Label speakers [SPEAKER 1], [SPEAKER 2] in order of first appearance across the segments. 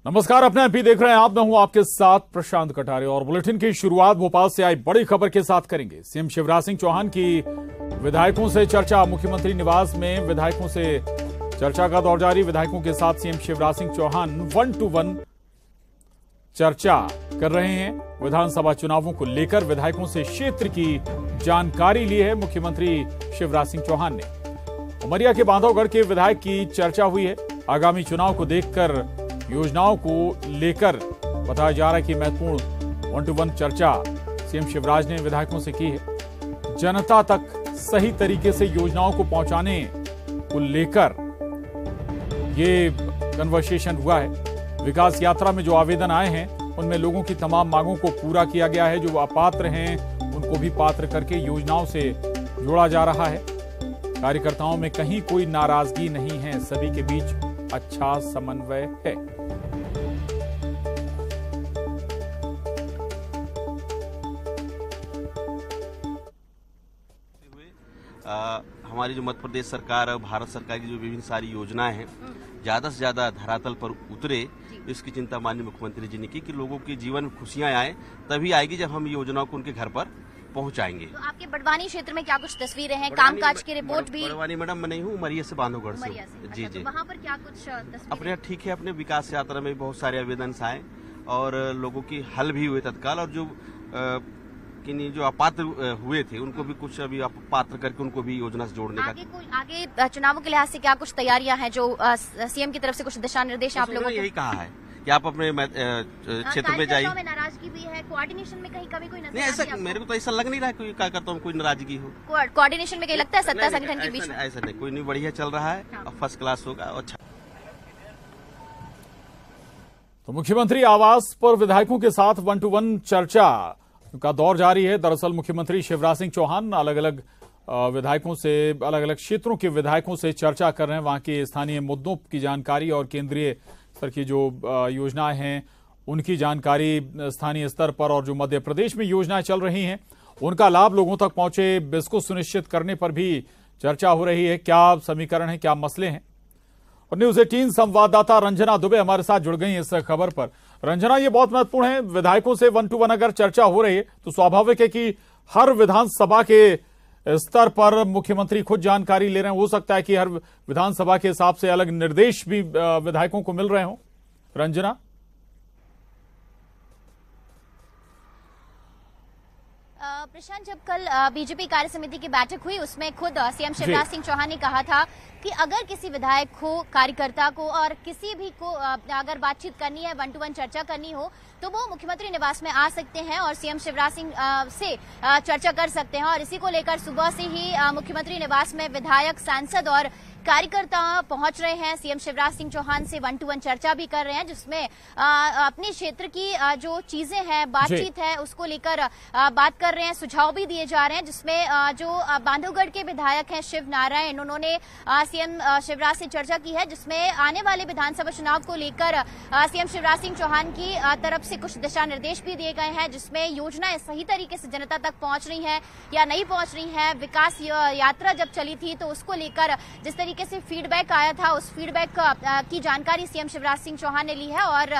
[SPEAKER 1] नमस्कार, अपने एमपी देख रहे हैं आप। मैं हूं आपके साथ प्रशांत कटारे और बुलेटिन की शुरुआत भोपाल से आई बड़ी खबर के साथ करेंगे। सीएम शिवराज सिंह चौहान की विधायकों से चर्चा। मुख्यमंत्री निवास में विधायकों से चर्चा का दौर जारी। विधायकों के साथ सीएम शिवराज सिंह चौहान 1-to-1 चर्चा कर रहे हैं। विधानसभा चुनावों को लेकर विधायकों से क्षेत्र की जानकारी ली है मुख्यमंत्री शिवराज सिंह चौहान ने। उमरिया के बांधवगढ़ के विधायक की चर्चा हुई है। आगामी चुनाव को देखकर योजनाओं को लेकर बताया जा रहा है कि महत्वपूर्ण 1-to-1 चर्चा सीएम शिवराज ने विधायकों से की है। जनता तक सही तरीके से योजनाओं को पहुंचाने को लेकर ये कन्वर्सेशन हुआ है। विकास यात्रा में जो आवेदन आए हैं उनमें लोगों की तमाम मांगों को पूरा किया गया है। जो अपात्र हैं उनको भी पात्र करके योजनाओं से जोड़ा जा रहा है। कार्यकर्ताओं में कहीं कोई नाराजगी नहीं है, सभी के बीच अच्छा समन्वय है।
[SPEAKER 2] हमारी जो मध्य प्रदेश सरकार और भारत सरकार की जो विभिन्न सारी योजनाएं हैं ज्यादा से ज्यादा धरातल पर उतरे, इसकी चिंता माननीय मुख्यमंत्री जी ने की कि लोगों के जीवन में खुशियां आए, तभी आएगी जब हम योजनाओं को उनके घर पर पहुंचाएंगे।
[SPEAKER 3] तो आपके बड़वानी क्षेत्र में क्या कुछ तस्वीरें हैं? कामकाज की रिपोर्ट भी?
[SPEAKER 2] बड़वानी मैडम मैं नहीं हूँ, उमरिया से बांधवगढ़ से। जी जी।
[SPEAKER 3] तो वहाँ पर क्या कुछ तस्वीरें?
[SPEAKER 2] अपने ठीक है, अपने विकास यात्रा में बहुत सारे आवेदन आए और लोगों की हल भी हुए तत्काल, और जो अपात्र हुए थे उनको भी कुछ अभी पात्र करके उनको भी योजना से जोड़ने का।
[SPEAKER 3] आगे चुनावों के लिहाज से क्या कुछ तैयारियां हैं जो सीएम की तरफ से कुछ दिशा निर्देश आप लोगों को?
[SPEAKER 2] यही कहा है कि आप अपने क्षेत्र में जाइए।
[SPEAKER 3] नाराजगी भी है, कोऑर्डिनेशन में कहीं कभी कोई नजर
[SPEAKER 2] नहीं, ऐसा मेरे को तो ऐसा लग नहीं रहा है कोई कार्यकर्ताओं में कोई नाराजगी हो।
[SPEAKER 3] कोऑर्डिनेशन में कहीं लगता है सत्ता संगठन के बीच?
[SPEAKER 2] ऐसा नहीं, कोई नहीं, बढ़िया चल रहा है और फर्स्ट क्लास होगा। अच्छा,
[SPEAKER 1] तो मुख्यमंत्री आवास पर विधायकों के साथ 1-to-1 चर्चा का दौर जारी है। दरअसल मुख्यमंत्री शिवराज सिंह चौहान अलग अलग विधायकों से, अलग अलग क्षेत्रों के विधायकों से चर्चा कर रहे हैं। वहां के स्थानीय मुद्दों की जानकारी और केंद्रीय स्तर की जो योजनाएं हैं उनकी जानकारी स्थानीय स्तर पर, और जो मध्य प्रदेश में योजनाएं चल रही हैं उनका लाभ लोगों तक पहुंचे, इसको सुनिश्चित करने पर भी चर्चा हो रही है। क्या समीकरण है, क्या मसले हैं। और न्यूज 18 संवाददाता रंजना दुबे हमारे साथ जुड़ गई इस खबर पर। रंजना, ये बहुत महत्वपूर्ण है। विधायकों से 1-to-1 अगर चर्चा हो रही है तो स्वाभाविक है कि हर विधानसभा के स्तर पर मुख्यमंत्री खुद जानकारी ले रहे हैं। हो सकता है कि हर विधानसभा के हिसाब से अलग निर्देश भी विधायकों को मिल रहे हों। रंजना,
[SPEAKER 3] प्रशांत, जब कल बीजेपी कार्य समिति की बैठक हुई उसमें खुद सीएम शिवराज सिंह चौहान ने कहा था कि अगर किसी विधायक को, कार्यकर्ता को और किसी भी को अगर बातचीत करनी है, 1-to-1 चर्चा करनी हो तो वो मुख्यमंत्री निवास में आ सकते हैं और सीएम शिवराज सिंह से चर्चा कर सकते हैं। और इसी को लेकर सुबह से ही मुख्यमंत्री निवास में विधायक, सांसद और कार्यकर्ता पहुंच रहे हैं। सीएम शिवराज सिंह चौहान से 1-to-1 चर्चा भी कर रहे हैं, जिसमें अपने क्षेत्र की जो चीजें हैं, बातचीत है, उसको लेकर बात कर रहे हैं, सुझाव भी दिए जा रहे हैं। जिसमें जो बांधवगढ़ के विधायक हैं शिव नारायण, उन्होंने सीएम शिवराज से चर्चा की है, जिसमें आने वाले विधानसभा चुनाव को लेकर सीएम शिवराज सिंह चौहान की तरफ से कुछ दिशा निर्देश भी दिए गए हैं, जिसमें योजनाएं सही तरीके से जनता तक पहुंच रही हैं या नहीं पहुंच रही हैं। विकास यात्रा जब चली थी तो उसको लेकर जिस तरीके से फीडबैक आया था, उस फीडबैक की जानकारी सीएम शिवराज सिंह चौहान ने ली है। और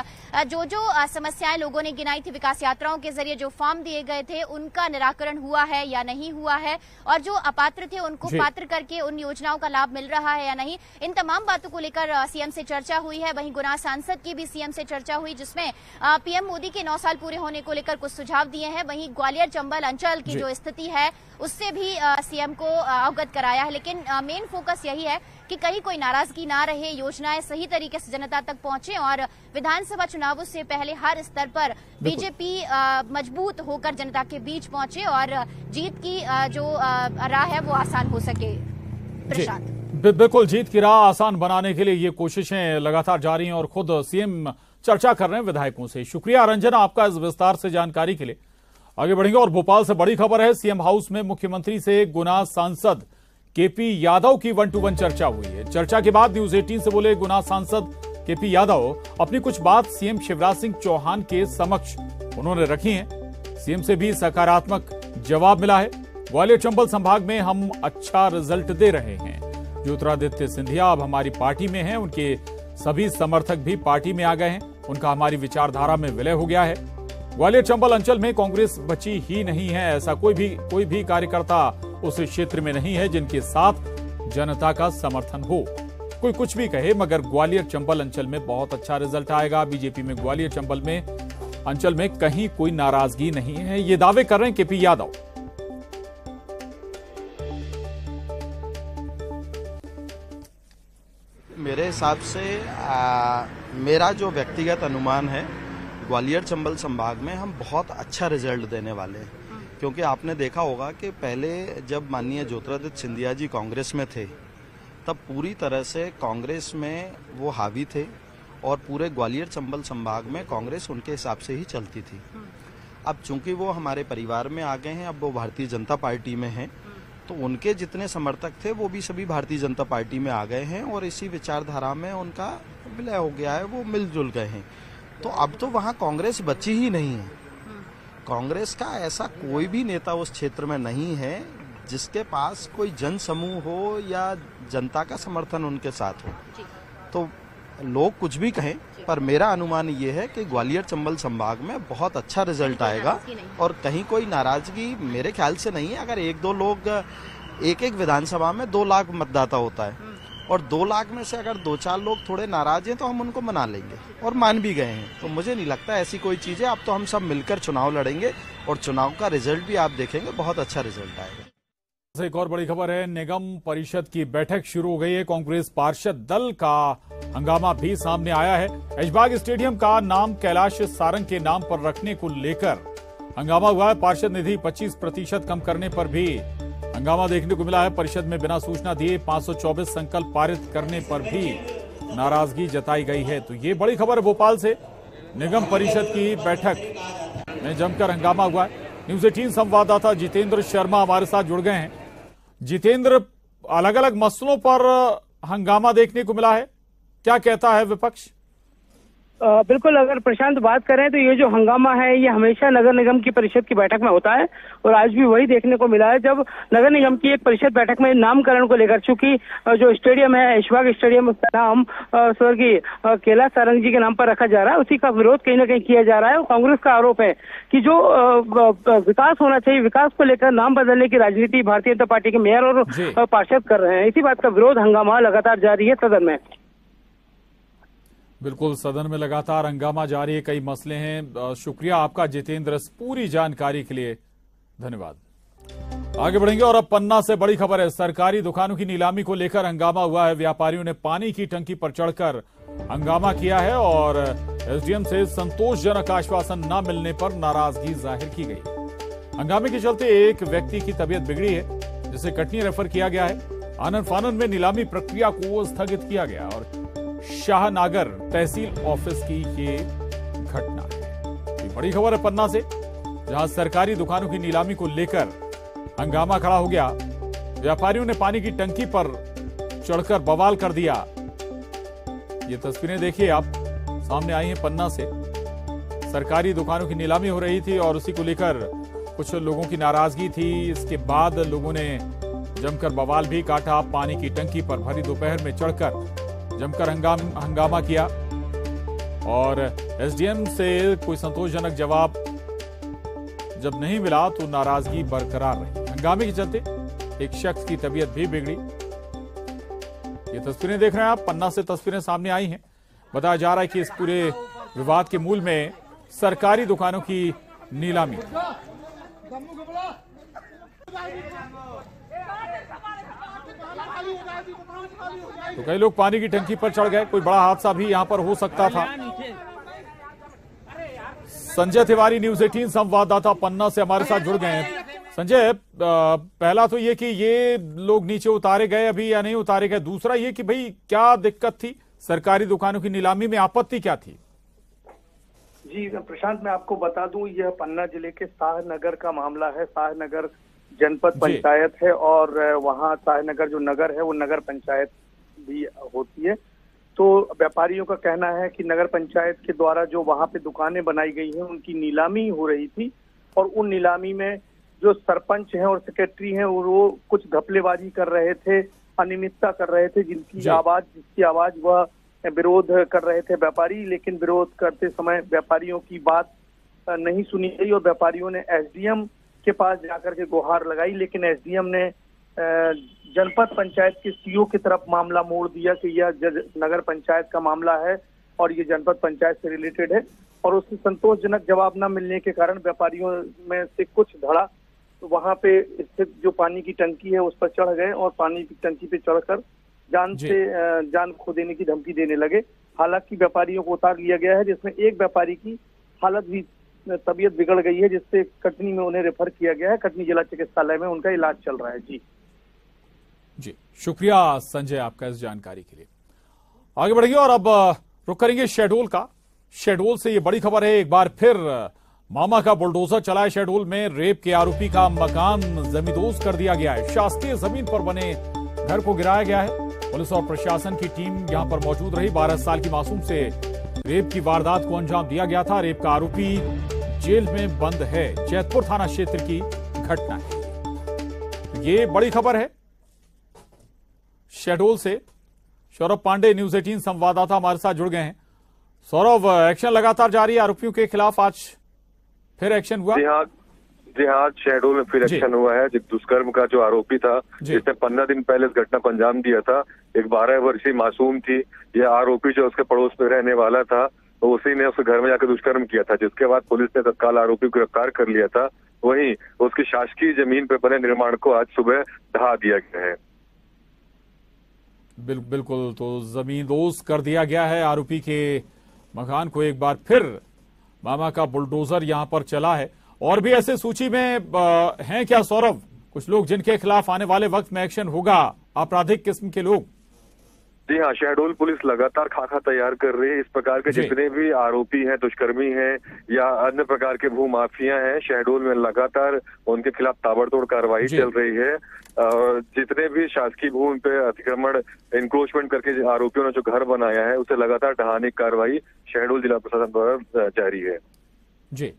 [SPEAKER 3] जो जो समस्याएं लोगों ने गिनाई थी विकास यात्राओं के जरिए, जो फॉर्म दिए गए थे, उनका निराकरण हुआ है या नहीं हुआ है, और जो अपात्र थे उनको पात्र करके उन योजनाओं का लाभ मिल रहा है या नहीं, इन तमाम बातों को लेकर सीएम से चर्चा हुई है। वहीं गुना सांसद की भी सीएम से चर्चा हुई, जिसमें पीएम मोदी के 9 साल पूरे होने को लेकर कुछ सुझाव दिए हैं। वहीं ग्वालियर चंबल अंचल की जो स्थिति है उससे भी सीएम को अवगत कराया है। लेकिन मेन फोकस यही है कि कहीं कोई नाराजगी ना रहे, योजनाएं सही तरीके से जनता तक पहुंचे और विधानसभा चुनावों से पहले हर स्तर पर बीजेपी मजबूत होकर जनता के बीच पहुंचे और जीत की जो राह है वो आसान हो सके। प्रशांत,
[SPEAKER 1] बिल्कुल, जीत की राह आसान बनाने के लिए ये कोशिशें लगातार जारी हैं और खुद सीएम चर्चा कर रहे हैं विधायकों से। शुक्रिया रंजना आपका इस विस्तार से जानकारी के लिए। आगे बढ़ेंगे और भोपाल से बड़ी खबर है। सीएम हाउस में मुख्यमंत्री से गुना सांसद केपी यादव की 1-to-1 चर्चा हुई है। चर्चा के बाद न्यूज 18 से बोले गुना सांसद केपी यादव अपनी कुछ बात सीएम शिवराज सिंह चौहान के समक्ष उन्होंने रखी हैं। सीएम से भी सकारात्मक जवाब मिला है। ग्वालियर चंबल संभाग में हम अच्छा रिजल्ट दे रहे हैं। ज्योतिरादित्य सिंधिया अब हमारी पार्टी में हैं, उनके सभी समर्थक भी पार्टी में आ गए हैं। उनका हमारी विचारधारा में विलय हो गया है। ग्वालियर चंबल अंचल में कांग्रेस बची ही नहीं है। ऐसा कोई भी कार्यकर्ता उस क्षेत्र में नहीं है जिनके साथ जनता का समर्थन हो। कोई कुछ भी कहे, मगर ग्वालियर चंबल अंचल में बहुत अच्छा रिजल्ट आएगा। बीजेपी में ग्वालियर चंबल में अंचल में कहीं कोई नाराजगी नहीं है, ये दावे कर रहे हैं केपी यादव।
[SPEAKER 4] मेरे हिसाब से मेरा जो व्यक्तिगत अनुमान है, ग्वालियर चंबल संभाग में हम बहुत अच्छा रिजल्ट देने वाले हैं। क्योंकि आपने देखा होगा कि पहले जब माननीय ज्योतिरादित्य सिंधिया जी कांग्रेस में थे, तब पूरी तरह से कांग्रेस में वो हावी थे और पूरे ग्वालियर चंबल संभाग में कांग्रेस उनके हिसाब से ही चलती थी। अब चूंकि वो हमारे परिवार में आ गए हैं, अब वो भारतीय जनता पार्टी में हैं, तो उनके जितने समर्थक थे वो भी सभी भारतीय जनता पार्टी में आ गए हैं और इसी विचारधारा में उनका विलय हो गया है, वो मिलजुल गए हैं। तो अब तो वहाँ कांग्रेस बची ही नहीं है। कांग्रेस का ऐसा कोई भी नेता उस क्षेत्र में नहीं है जिसके पास कोई जन समूह हो या जनता का समर्थन उनके साथ हो। तो लोग कुछ भी कहें, पर मेरा अनुमान ये है कि ग्वालियर चंबल संभाग में बहुत अच्छा रिजल्ट आएगा और कहीं कोई नाराजगी मेरे ख्याल से नहीं है। अगर एक दो लोग, एक विधानसभा में 2 लाख मतदाता होता है और 2 लाख में से अगर 2-4 लोग थोड़े नाराज हैं तो हम उनको मना लेंगे और मान भी गए हैं। तो मुझे नहीं लगता ऐसी कोई चीज है। अब तो हम सब मिलकर चुनाव लड़ेंगे और चुनाव का रिजल्ट भी आप देखेंगे, बहुत अच्छा रिजल्ट आएगा।
[SPEAKER 1] एक और बड़ी खबर है, निगम परिषद की बैठक शुरू हो गई है। कांग्रेस पार्षद दल का हंगामा भी सामने आया है। ऐशबाग स्टेडियम का नाम कैलाश सारंग के नाम पर रखने को लेकर हंगामा हुआ है। पार्षद निधि 25% कम करने पर भी हंगामा देखने को मिला है। परिषद में बिना सूचना दिए 524 संकल्प पारित करने पर भी नाराजगी जताई गई है। तो ये बड़ी खबर है भोपाल से। निगम परिषद की बैठक में जमकर हंगामा हुआ है। न्यूज 18 संवाददाता जितेंद्र शर्मा हमारे साथ जुड़ गए हैं। जितेंद्र, अलग अलग मसलों पर हंगामा देखने को मिला है, क्या कहता है विपक्ष?
[SPEAKER 5] बिल्कुल, अगर प्रशांत बात करें तो ये जो हंगामा है ये हमेशा नगर निगम की परिषद की बैठक में होता है और आज भी वही देखने को मिला है। जब नगर निगम की एक परिषद बैठक में नामकरण को लेकर, चूंकि जो स्टेडियम है ऐशबाग स्टेडियम, उसका नाम स्वर्गीय कैलाश सारंग जी के नाम पर रखा जा रहा है, उसी का विरोध कहीं ना कहीं किया जा रहा है। और कांग्रेस का आरोप है कि जो विकास होना चाहिए, विकास को लेकर नाम बदलने की राजनीति भारतीय जनता पार्टी के मेयर और पार्षद कर रहे हैं। इसी बात का विरोध हंगामा लगातार जारी है सदन में।
[SPEAKER 1] बिल्कुल, सदन में लगातार हंगामा जारी है, कई मसले हैं। शुक्रिया आपका जितेंद्र, इस पूरी जानकारी के लिए धन्यवाद। आगे बढ़ेंगे और अब पन्ना से बड़ी खबर है। सरकारी दुकानों की नीलामी को लेकर हंगामा हुआ है। व्यापारियों ने पानी की टंकी पर चढ़कर हंगामा किया है और एसडीएम से संतोषजनक आश्वासन न मिलने पर नाराजगी जाहिर की गई। हंगामे के चलते एक व्यक्ति की तबीयत बिगड़ी है, जिसे कटनी रेफर किया गया है। आनन फानन में नीलामी प्रक्रिया को स्थगित किया गया और शाहनागर तहसील ऑफिस की ये घटना है। ये बड़ी खबर है पन्ना से, जहां सरकारी दुकानों की नीलामी को लेकर हंगामा खड़ा हो गया। व्यापारियों ने पानी की टंकी पर चढ़कर बवाल कर दिया। ये तस्वीरें देखिए आप, सामने आई हैं पन्ना से। सरकारी दुकानों की नीलामी हो रही थी और उसी को लेकर कुछ लोगों की नाराजगी थी। इसके बाद लोगों ने जमकर बवाल भी काटा। पानी की टंकी पर भरी दोपहर में चढ़कर जमकर हंगामा किया और एसडीएम से कोई संतोषजनक जवाब जब नहीं मिला तो नाराजगी बरकरार रही। हंगामे के चलते एक शख्स की तबीयत भी बिगड़ी। ये तस्वीरें देख रहे हैं आप, पन्ना से तस्वीरें सामने आई हैं। बताया जा रहा है कि इस पूरे विवाद के मूल में सरकारी दुकानों की नीलामी। तो कई लोग पानी की टंकी पर चढ़ गए। कोई बड़ा हादसा भी यहां पर हो सकता था। संजय तिवारी, न्यूज 18 संवाददाता पन्ना से हमारे साथ जुड़ गए हैं। संजय, पहला तो ये कि ये लोग नीचे उतारे गए अभी या नहीं उतारे गए, दूसरा ये कि भाई क्या दिक्कत थी, सरकारी दुकानों की नीलामी में आपत्ति क्या थी?
[SPEAKER 6] जी प्रशांत, मैं आपको बता दूं, यह पन्ना जिले के शाहनगर का मामला है। शाहनगर जनपद पंचायत है और वहाँ शाहनगर जो नगर है वो नगर पंचायत भी होती है। तो व्यापारियों का कहना है कि नगर पंचायत के द्वारा जो वहाँ पे दुकानें बनाई गई हैं उनकी नीलामी हो रही थी और उन नीलामी में जो सरपंच हैं और सेक्रेटरी हैं वो कुछ घपलेबाजी कर रहे थे, अनियमितता कर रहे थे, जिसकी आवाज वह विरोध कर रहे थे व्यापारी, लेकिन विरोध करते समय व्यापारियों की बात नहीं सुनी गई और व्यापारियों ने एसडीएम के पास जाकर के गुहार लगाई, लेकिन एसडीएम ने जनपद पंचायत के सीईओ की तरफ मामला मोड़ दिया कि यह नगर पंचायत का मामला है और ये जनपद पंचायत से रिलेटेड है, और उससे संतोषजनक जवाब न मिलने के कारण व्यापारियों में से कुछ धड़ा तो वहां पे स्थित जो पानी की टंकी है उस पर चढ़ गए और पानी की टंकी पे चढ़कर जान खो देने की धमकी देने लगे। हालांकि व्यापारियों को उतार लिया गया है, जिसमें एक व्यापारी की हालत भी तबीयत बिगड़ गई है, जिससे कटनी में उन्हें रेफर किया गया है। कटनी जिला चिकित्सालय में उनका इलाज चल रहा है। जी
[SPEAKER 1] शुक्रिया संजय आपका इस जानकारी के लिए। आगे बढ़ेंगे और अब रुक करेंगे शहडोल का। शहडोल से ये बड़ी खबर है, एक बार फिर मामा का बुलडोजर चला है। शहडोल में रेप के आरोपी का मकान जमींदोज कर दिया गया है। शासकीय जमीन पर बने घर को गिराया गया है। पुलिस और प्रशासन की टीम यहां पर मौजूद रही। 12 साल की मासूम से रेप की वारदात को अंजाम दिया गया था। रेप का आरोपी जेल में बंद है। जैतपुर थाना क्षेत्र की घटना है। ये बड़ी खबर है शहडोल से। सौरभ पांडे न्यूज 18 संवाददाता हमारे साथ जुड़ गए हैं। सौरभ, एक्शन लगातार जारी है, आरोपियों के खिलाफ आज फिर एक्शन हुआ?
[SPEAKER 7] जी हाँ, शहडोल में फिर एक्शन हुआ है। दुष्कर्म का जो आरोपी था, जिसने 15 दिन पहले इस घटना को अंजाम दिया था, एक 12 वर्षीय मासूम थी। यह आरोपी जो उसके पड़ोस में रहने वाला था, तो उसी ने उसके घर में जाकर दुष्कर्म किया था, जिसके बाद पुलिस ने तत्काल आरोपी को गिरफ्तार कर लिया था। वहीं उसकी शासकीय जमीन पर बने निर्माण को आज सुबह ढहा दिया गया है।
[SPEAKER 1] बिल्कुल, तो जमींदोज कर दिया गया है आरोपी के मकान को। एक बार फिर मामा का बुलडोजर यहां पर चला है। और भी ऐसे सूची में हैं क्या सौरभ, कुछ लोग जिनके खिलाफ आने वाले वक्त में एक्शन होगा, आपराधिक किस्म के लोग?
[SPEAKER 7] जी हाँ, शहडोल पुलिस लगातार खाका तैयार कर रही है। इस प्रकार के जितने भी आरोपी हैं, दुष्कर्मी हैं या अन्य प्रकार के भूमाफिया हैं, शहडोल में लगातार उनके खिलाफ ताबड़तोड़ कार्रवाई चल रही है। जितने भी शासकीय भूमि पे अतिक्रमण इंक्रोचमेंट करके आरोपियों ने जो घर बनाया है, उसे लगातार ढहाने की कार्रवाई शहडोल जिला प्रशासन द्वारा जारी है।
[SPEAKER 1] जी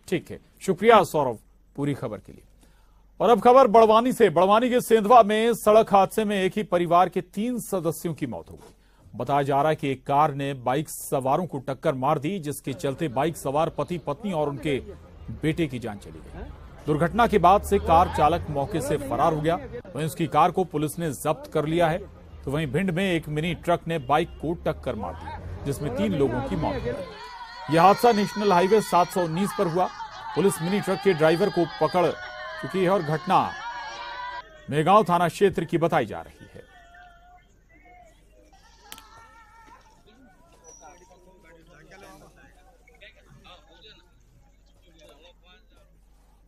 [SPEAKER 1] ठीक है, शुक्रिया सौरभ पूरी खबर के लिए। और अब खबर बड़वानी से। बड़वानी के सेंधवा में सड़क हादसे में एक ही परिवार के 3 सदस्यों की मौत हो गई। बताया जा रहा है कि एक कार ने बाइक सवारों को टक्कर मार दी, जिसके चलते बाइक सवार पति पत्नी और उनके बेटे की जान चली गई। दुर्घटना के बाद से कार चालक मौके से फरार हो गया। वहीं उसकी कार को पुलिस ने जब्त कर लिया है। तो वहीं भिंड में एक मिनी ट्रक ने बाइक को टक्कर मार दी, जिसमें 3 लोगों की मौत हो गई। यह हादसा नेशनल हाईवे 719 पर हुआ। पुलिस मिनी ट्रक के ड्राइवर को पकड़ चुकी है और घटना मेगांव थाना क्षेत्र की बताई जा रही है।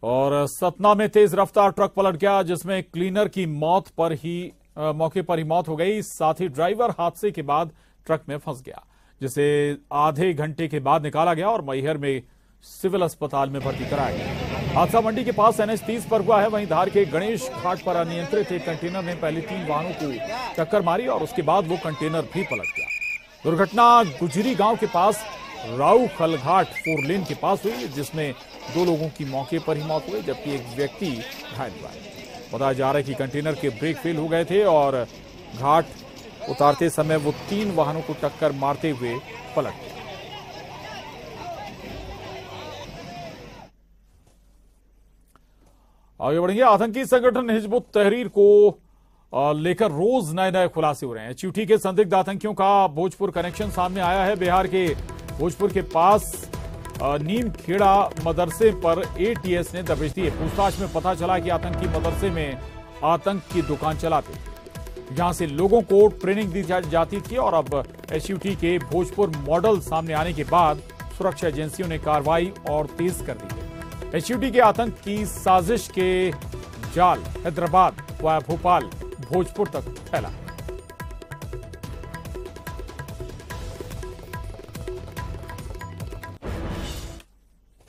[SPEAKER 1] और सतना में तेज रफ्तार ट्रक पलट गया, जिसमें क्लीनर की मौके पर ही मौत हो गई। साथ ही ड्राइवर हादसे के बाद ट्रक में फंस गया, जिसे आधे घंटे के बाद निकाला गया और मैहर में सिविल अस्पताल में भर्ती कराया गया। हादसा मंडी के पास NH 30 पर हुआ है। वहीं धार के गणेश घाट पर अनियंत्रित एक कंटेनर ने पहले 3 वाहनों को टक्कर मारी और उसके बाद वो कंटेनर भी पलट गया। दुर्घटना गुजरी गांव के पास राऊ खलघाट 4 लेन के पास हुई, जिसमें 2 लोगों की मौके पर ही मौत हुई, जबकि एक व्यक्ति घायल हुआ है। बताया जा रहा है कि कंटेनर के ब्रेक फेल हो गए थे और घाट उतारते समय वो 3 वाहनों को टक्कर मारते हुए पलट गए। आगे बढ़ेंगे। आतंकी संगठन हिजबुत तहरीर को लेकर रोज नए नए खुलासे हो रहे हैं। चिट्ठी के संदिग्ध आतंकियों का भोजपुर कनेक्शन सामने आया है। बिहार के भोजपुर के पास नीम खेड़ा मदरसे पर ATS ने दबिश दी है। पूछताछ में पता चला कि आतंकी मदरसे में आतंक की दुकान चलाते थे। यहां से लोगों को ट्रेनिंग दी जाती थी और अब HUT के भोजपुर मॉडल सामने आने के बाद सुरक्षा एजेंसियों ने कार्रवाई और तेज कर दी है। HUT के आतंक की साजिश के जाल हैदराबाद व भोपाल भोजपुर तक फैला।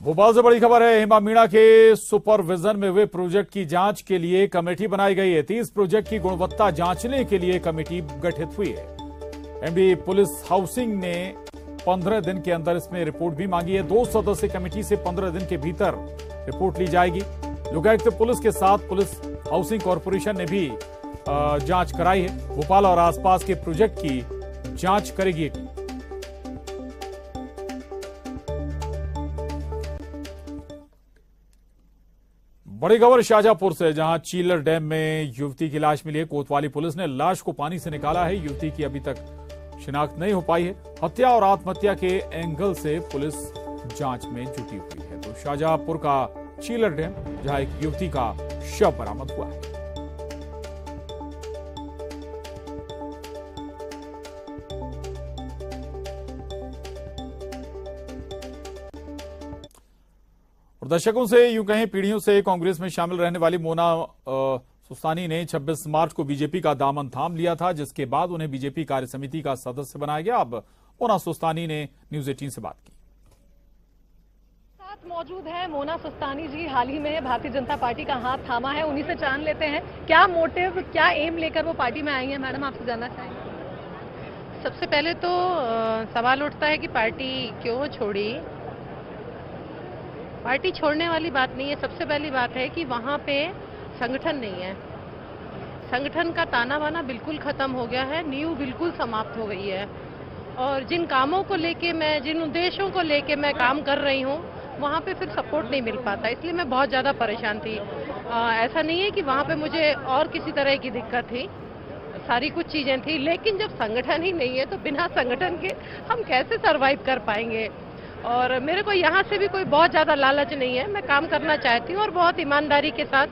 [SPEAKER 1] भोपाल से बड़ी खबर है। हेमा मीणा के सुपरविजन में हुए प्रोजेक्ट की जांच के लिए कमेटी बनाई गई है। 30 प्रोजेक्ट की गुणवत्ता जांचने के लिए कमेटी गठित हुई है। MD पुलिस हाउसिंग ने 15 दिन के अंदर इसमें रिपोर्ट भी मांगी है। 2 सदस्य कमेटी से 15 दिन के भीतर रिपोर्ट ली जाएगी। लोकायुक्त पुलिस के साथ पुलिस हाउसिंग कॉरपोरेशन ने भी जांच कराई है। भोपाल और आसपास के प्रोजेक्ट की जांच करेगी ये टीम। बड़ी खबर शाहजहांपुर से, जहां चीलर डैम में युवती की लाश मिली है। कोतवाली पुलिस ने लाश को पानी से निकाला है। युवती की अभी तक शिनाख्त नहीं हो पाई है। हत्या और आत्महत्या के एंगल से पुलिस जांच में जुटी हुई है। तो शाहजहांपुर का चीलर डैम, जहां एक युवती का शव बरामद हुआ है। और दशकों से, यूं कहें पीढ़ियों से कांग्रेस में शामिल रहने वाली मोना सुस्तानी ने 26 मार्च को बीजेपी का दामन थाम लिया था, जिसके बाद उन्हें बीजेपी कार्य समिति का सदस्य बनाया गया। अब मोना सुस्तानी ने न्यूज 18 से बात की।
[SPEAKER 8] साथ मौजूद है मोना सुस्तानी जी, हाल ही में भारतीय जनता पार्टी का हाथ थामा है, उन्हीं से जान लेते हैं क्या मोटिव, क्या एम लेकर वो पार्टी में आई है। मैडम, आपसे जानना चाहेंगे।
[SPEAKER 9] सबसे पहले तो सवाल उठता है कि पार्टी क्यों छोड़ी। पार्टी छोड़ने वाली बात नहीं है। सबसे पहली बात है कि वहाँ पे संगठन नहीं है। संगठन का ताना बाना बिल्कुल खत्म हो गया है, नींव बिल्कुल समाप्त हो गई है। और जिन कामों को लेके मैं, जिन उद्देश्यों को लेके मैं काम कर रही हूँ, वहाँ पे फिर सपोर्ट नहीं मिल पाता, इसलिए मैं बहुत ज़्यादा परेशान थी। ऐसा नहीं है कि वहाँ पे मुझे और किसी तरह की दिक्कत थी, सारी कुछ चीज़ें थी, लेकिन जब संगठन ही नहीं है तो बिना संगठन के हम कैसे सर्वाइव कर पाएंगे। और मेरे को यहाँ से भी कोई बहुत ज़्यादा लालच नहीं है, मैं काम करना चाहती हूँ और बहुत ईमानदारी के साथ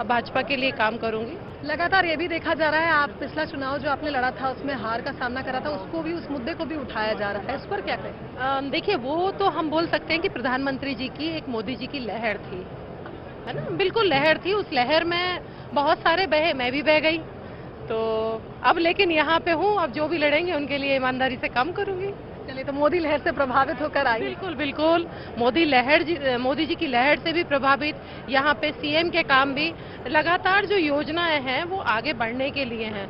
[SPEAKER 9] भाजपा के लिए काम करूँगी।
[SPEAKER 8] लगातार ये भी देखा जा रहा है, आप पिछला चुनाव जो आपने लड़ा था उसमें हार का सामना करा था, उसको भी, उस मुद्दे को भी उठाया जा रहा है, इस पर क्या कहें?
[SPEAKER 9] देखिए, वो तो हम बोल सकते हैं कि प्रधानमंत्री जी की एक मोदी जी की लहर थी, है ना, बिल्कुल लहर थी। उस लहर में बहुत सारे बहे, मैं भी बह गई। तो अब लेकिन यहाँ पे हूँ, अब जो भी लड़ेंगे उनके लिए ईमानदारी से काम करूँगी।
[SPEAKER 8] चलिए, तो मोदी लहर से प्रभावित होकर आई।
[SPEAKER 9] बिल्कुल बिल्कुल, मोदी जी की लहर से भी प्रभावित। यहाँ पे सीएम के काम भी लगातार जो योजनाएं हैं वो आगे बढ़ने के लिए हैं।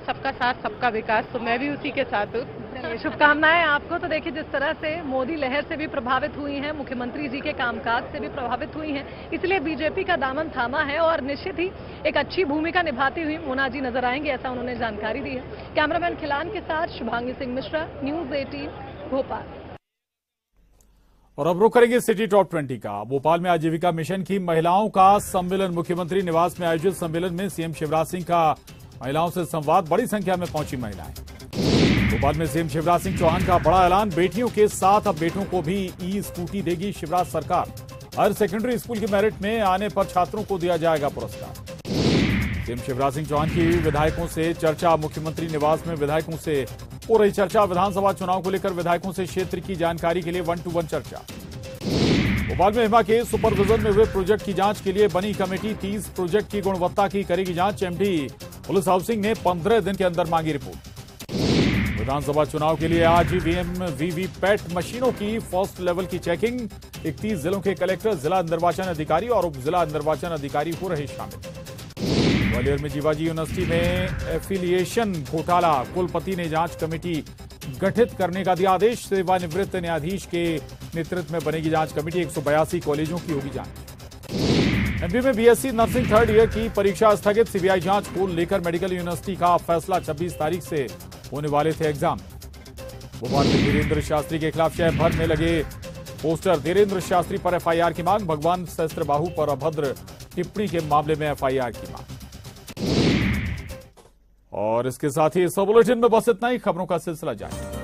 [SPEAKER 9] सबका साथ सबका विकास, तो मैं भी उसी के साथ हूँ।
[SPEAKER 8] शुभकामनाएं आपको। तो देखिए, जिस तरह से मोदी लहर से भी प्रभावित हुई हैं, मुख्यमंत्री जी के कामकाज से भी प्रभावित हुई हैं, इसलिए बीजेपी का दामन थामा है और निश्चित ही एक अच्छी भूमिका निभाती हुई मोना जी नजर आएंगे, ऐसा उन्होंने जानकारी दी है। कैमरामैन खिलान के साथ शुभांगी सिंह मिश्रा, न्यूज 18 भोपाल।
[SPEAKER 1] और अब रुक करेंगे सिटी टॉप 20 का। भोपाल में आजीविका मिशन की महिलाओं का सम्मेलन, मुख्यमंत्री निवास में आयोजित सम्मेलन में सीएम शिवराज सिंह का महिलाओं से संवाद, बड़ी संख्या में पहुंची महिलाएं। भोपाल में सीएम शिवराज सिंह चौहान का बड़ा ऐलान, बेटियों के साथ अब बेटों को भी ई स्कूटी देगी शिवराज सरकार। हायर सेकेंडरी स्कूल की मेरिट में आने पर छात्रों को दिया जाएगा पुरस्कार। सीएम शिवराज सिंह चौहान की विधायकों से चर्चा, मुख्यमंत्री निवास में विधायकों से हो रही चर्चा। विधानसभा चुनाव को लेकर विधायकों से क्षेत्र की जानकारी के लिए 1-to-1 चर्चा। भोपाल में हिमा के सुपरविजन में हुए प्रोजेक्ट की जांच के लिए बनी कमेटी, 30 प्रोजेक्ट की गुणवत्ता की करेगी जांच। एमडी पुलिस हाउसिंग ने 15 दिन के अंदर मांगी रिपोर्ट। विधानसभा चुनाव के लिए आज ईवीएम वीवीपैट मशीनों की फर्स्ट लेवल की चेकिंग। 31 जिलों के कलेक्टर, जिला निर्वाचन अधिकारी और उप जिला निर्वाचन अधिकारी हो रहे शामिल। ग्वालियर में जीवाजी यूनिवर्सिटी में एफिलिएशन घोटाला, कुलपति ने जांच कमेटी गठित करने का दिया आदेश। सेवानिवृत्त न्यायाधीश के नेतृत्व में बनेगी जांच कमेटी, 182 कॉलेजों की होगी जांच। एमपी में बीएससी नर्सिंग थर्ड ईयर की परीक्षा स्थगित, सीबीआई जांच को लेकर मेडिकल यूनिवर्सिटी का फैसला, 26 तारीख से होने वाले थे एग्जाम। भोपाल में धीरेन्द्र शास्त्री के खिलाफ शहर भर में लगे पोस्टर, धीरेन्द्र शास्त्री पर एफआईआर की मांग। भगवान सहस्त्रबाहु पर अभद्र टिप्पणी के मामले में एफआईआर की मांग। और इसके साथ ही इस बुलेटिन में बस इतना ही। खबरों का सिलसिला जारी।